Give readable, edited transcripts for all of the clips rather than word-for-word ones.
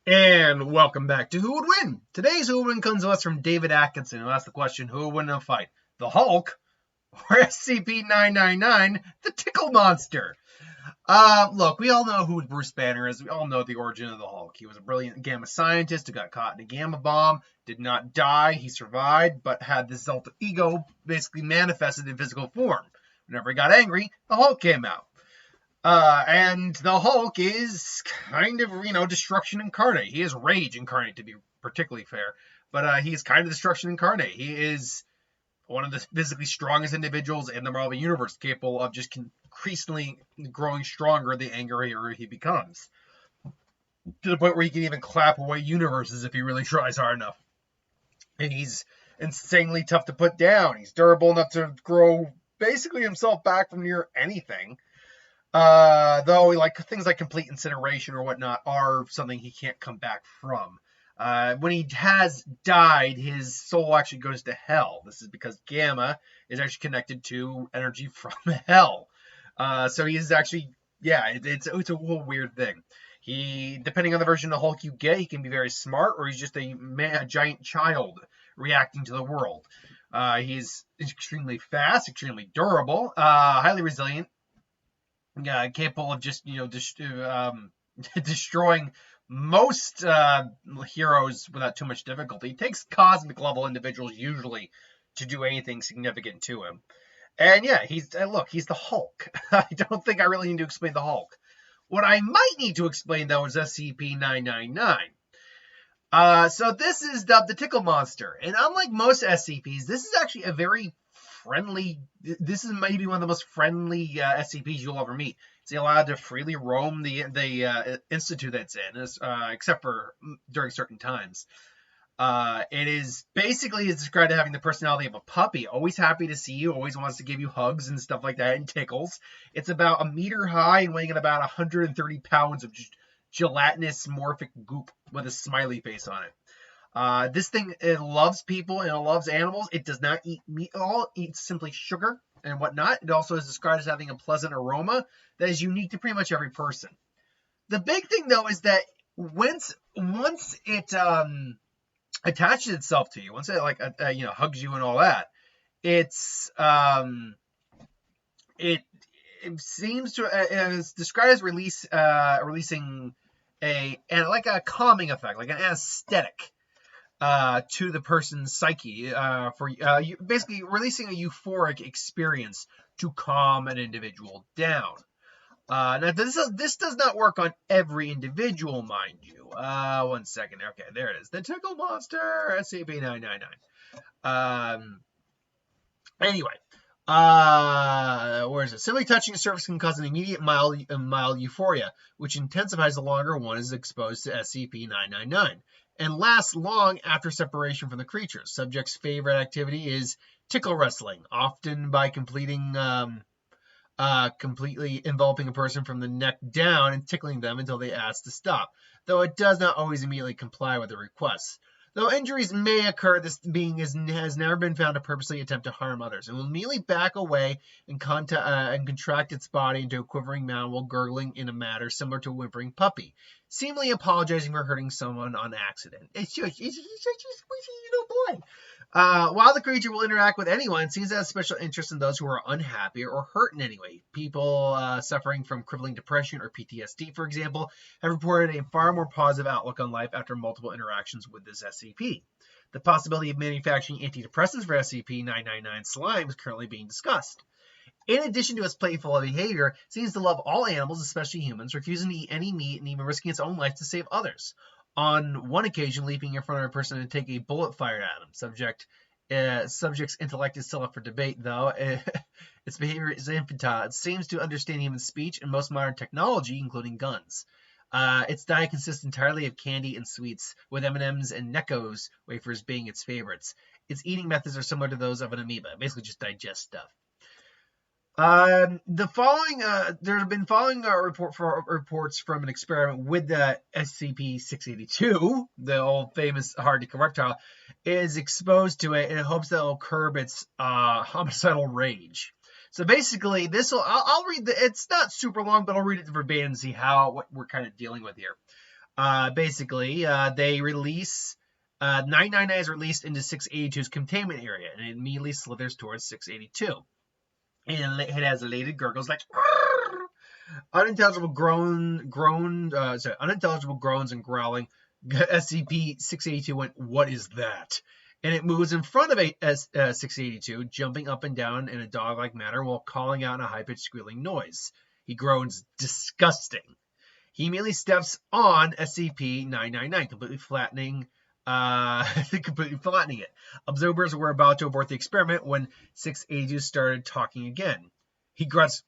And welcome back to Who Would Win? Today's Who Would Win comes to us from David Atkinson, who asked the question, who would win in a fight? The Hulk or SCP-999, the Tickle Monster? Look, we all know who Bruce Banner is. We all know the origin of the Hulk. He was a brilliant gamma scientist who got caught in a gamma bomb, did not die, he survived, but had this alter ego basically manifested in physical form. Whenever he got angry, the Hulk came out. And the Hulk is kind of, destruction incarnate. He is rage incarnate, to be particularly fair. But he is kind of destruction incarnate. He is one of the physically strongest individuals in the Marvel Universe, capable of just increasingly growing stronger the angrier he becomes. To the point where he can even clap away universes if he really tries hard enough. And he's insanely tough to put down. He's durable enough to grow basically himself back from near anything. Though things like complete incineration or whatnot are something he can't come back from. When he has died, his soul actually goes to hell. This is because gamma is actually connected to energy from hell. So he is actually, it's a whole weird thing. He, depending on the version of Hulk you get, he can be very smart, or he's just a giant child reacting to the world. He's extremely fast, extremely durable, highly resilient. Capable of just, destroying most heroes without too much difficulty. It takes cosmic level individuals usually to do anything significant to him. And yeah, he's the Hulk. I don't think I really need to explain the Hulk. What I might need to explain, though, is SCP-999. So this is dubbed the Tickle Monster. And unlike most SCPs, this is actually a very friendly, this is maybe one of the most friendly SCPs you'll ever meet. It's allowed to freely roam the institute that's in, except for during certain times. It is basically described as having the personality of a puppy, always happy to see you, always wants to give you hugs and stuff like that, and tickles. It's about 1 meter high and weighing at about 130 pounds of gelatinous morphic goop with a smiley face on it. This thing, it loves people and it loves animals. It does not eat meat at all. It eats simply sugar and whatnot. It also is described as having a pleasant aroma that is unique to pretty much every person. The big thing, though, is that once it attaches itself to you, once it hugs you and all that, it seems to it's described as releasing a calming effect, like an anesthetic. To the person's psyche, for basically releasing a euphoric experience to calm an individual down. Now this does not work on every individual, mind you. 1 second. Okay, there it is. The Tickle Monster, SCP-999. Anyway, where is it? Simply touching the surface can cause an immediate mild euphoria, which intensifies the longer one is exposed to SCP-999. And lasts long after separation from the creature. Subject's favorite activity is tickle wrestling, often by completely enveloping a person from the neck down and tickling them until they ask to stop, though it does not always immediately comply with the requests. Though injuries may occur, this being has never been found to purposely attempt to harm others. It will immediately back away and contract its body into a quivering mound while gurgling in a manner similar to a whimpering puppy, seemingly apologizing for hurting someone on accident. It's just a sweet little boy. While the creature will interact with anyone, it seems to have special interest in those who are unhappy or hurt in any way. People suffering from crippling depression or PTSD, for example, have reported a far more positive outlook on life after multiple interactions with this SCP. The possibility of manufacturing antidepressants for SCP-999 slime is currently being discussed. In addition to its playful behavior, it seems to love all animals, especially humans, refusing to eat any meat and even risking its own life to save others. On one occasion, leaping in front of a person to take a bullet fired at him. Subject's intellect is still up for debate, though. Its behavior is infantile. It seems to understand human speech and most modern technology, including guns. Its diet consists entirely of candy and sweets, with M&Ms and Necco's wafers being its favorites. Its eating methods are similar to those of an amoeba, basically just digest stuff. There have been reports from an experiment with the SCP-682, the old famous hard-to-kill reptile, is exposed to it in hopes that it will curb its homicidal rage. So basically, I'll read it's not super long, but I'll read it verbatim and see what we're kind of dealing with here. Basically, they release 999 is released into 682's containment area, and it immediately slithers towards 682. And it has elated gurgles like unintelligible unintelligible groans and growling. SCP-682 went, "What is that?" And it moves in front of 682, jumping up and down in a dog-like manner while calling out in a high-pitched squealing noise. He groans, "Disgusting." He immediately steps on SCP-999, completely flattening it. Observers were about to abort the experiment when 682 started talking again. He grunts,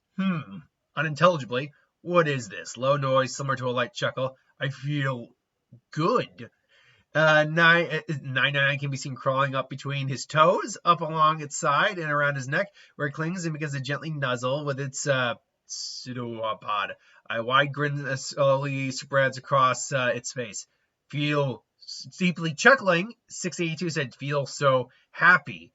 unintelligibly. "What is this?" Low noise, similar to a light chuckle. "I feel good." 999 can be seen crawling up between his toes, up along its side and around his neck, where it clings and begins to gently nuzzle with its pseudopod. A wide grin slowly spreads across its face. "Feel," deeply chuckling, 682 said, "feel so happy.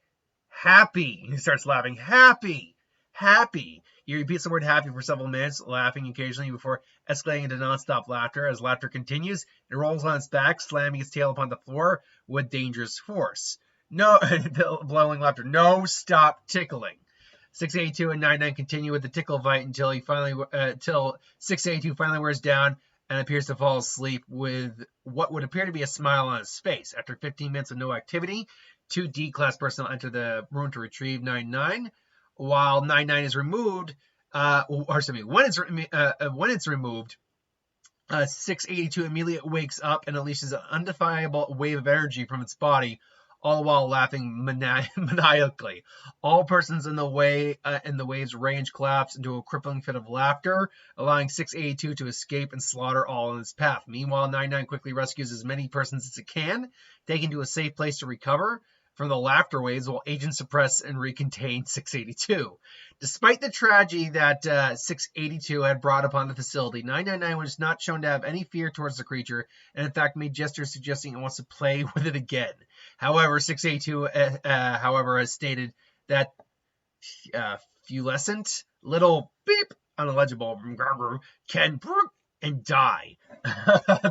Happy." He starts laughing. "Happy. Happy." He repeats the word "happy" for several minutes, laughing occasionally before escalating into nonstop laughter. As laughter continues, it rolls on its back, slamming its tail upon the floor with dangerous force. No, blowing laughter. "No, stop tickling." 682 and 99 continue with the tickle fight until 682 finally wears down and appears to fall asleep with what would appear to be a smile on his face. After 15 minutes of no activity, 2 D-class personnel enter the room to retrieve 99. While 99 is removed, when it's removed, 682 immediately wakes up and unleashes an undefinable wave of energy from its body, all the while laughing maniacally. All persons in the wave's range collapse into a crippling fit of laughter, allowing 682 to escape and slaughter all in its path. Meanwhile, 99 quickly rescues as many persons as it can, taken to a safe place to recover from the laughter waves, while agents suppress and recontain 682. Despite the tragedy that 682 had brought upon the facility, 999 was not shown to have any fear towards the creature, and in fact made gestures suggesting it wants to play with it again. However, 682 has stated that fulescent little beep, unillegible, can and die.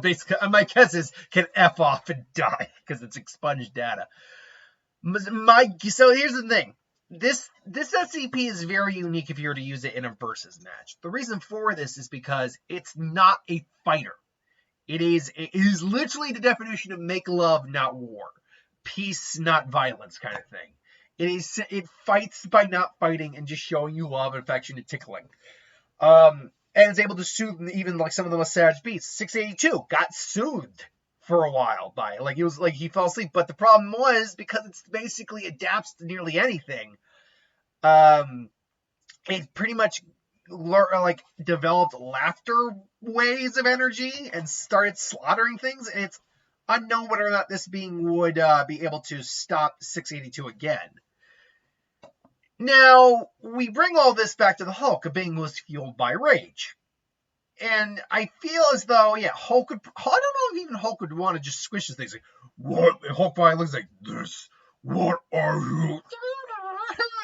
Basically, my guess is can F off and die because it's expunged data. So here's the thing. This SCP is very unique if you were to use it in a versus match. The reason for this is because it's not a fighter. It is literally the definition of make love, not war. Peace, not violence kind of thing. It fights by not fighting and just showing you love and affection and tickling. And it's able to soothe even like some of the most savage beasts. 682 got soothed for a while by it. It was like he fell asleep. But the problem was, because it's basically adapts to nearly anything, it pretty much developed laughter waves of energy and started slaughtering things. And it's unknown whether or not this being would be able to stop 682 again. Now, we bring all this back to the Hulk. A being was fueled by rage. And I feel as though, Hulk could, I don't know if even Hulk would want to just squish his things. Like, what? Hulk probably looks like this. What are you?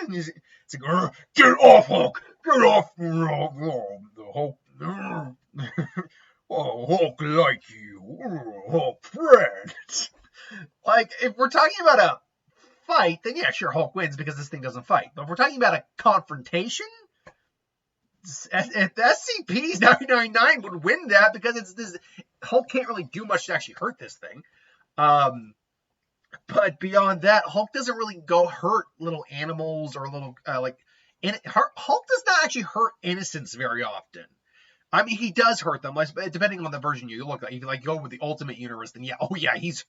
And it's like, get off, Hulk. Get off. The Hulk. Oh, Hulk like you. Hulk friends. Like, if we're talking about a fight, then sure, Hulk wins because this thing doesn't fight. But if we're talking about a confrontation, if SCP-999 would win that, because it's this Hulk can't really do much to actually hurt this thing. But beyond that, Hulk doesn't really go hurt little animals or little Hulk does not actually hurt innocents very often. I mean, he does hurt them, depending on the version you look at. If you go with the Ultimate Universe, then he's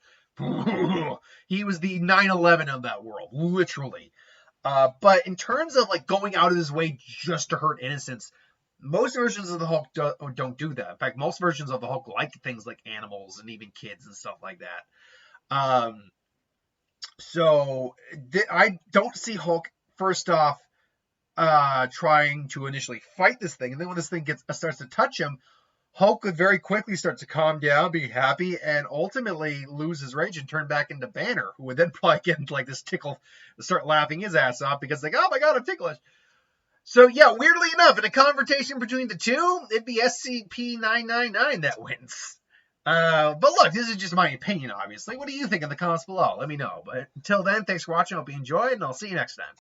he was the 9/11 of that world, literally. But in terms of going out of his way just to hurt innocents, most versions of the Hulk don't do that. In fact, most versions of the Hulk like things like animals and even kids and stuff like that. So I don't see Hulk, first off, trying to initially fight this thing. And then when this thing starts to touch him, Hulk would very quickly start to calm down, be happy, and ultimately lose his rage and turn back into Banner, who would then probably get into this tickle, start laughing his ass off because oh my god, I'm ticklish. So weirdly enough, in a confrontation between the two, it'd be SCP-999 that wins. But look, this is just my opinion, obviously. What do you think in the comments below? Let me know. But until then, thanks for watching. I hope you enjoyed, and I'll see you next time.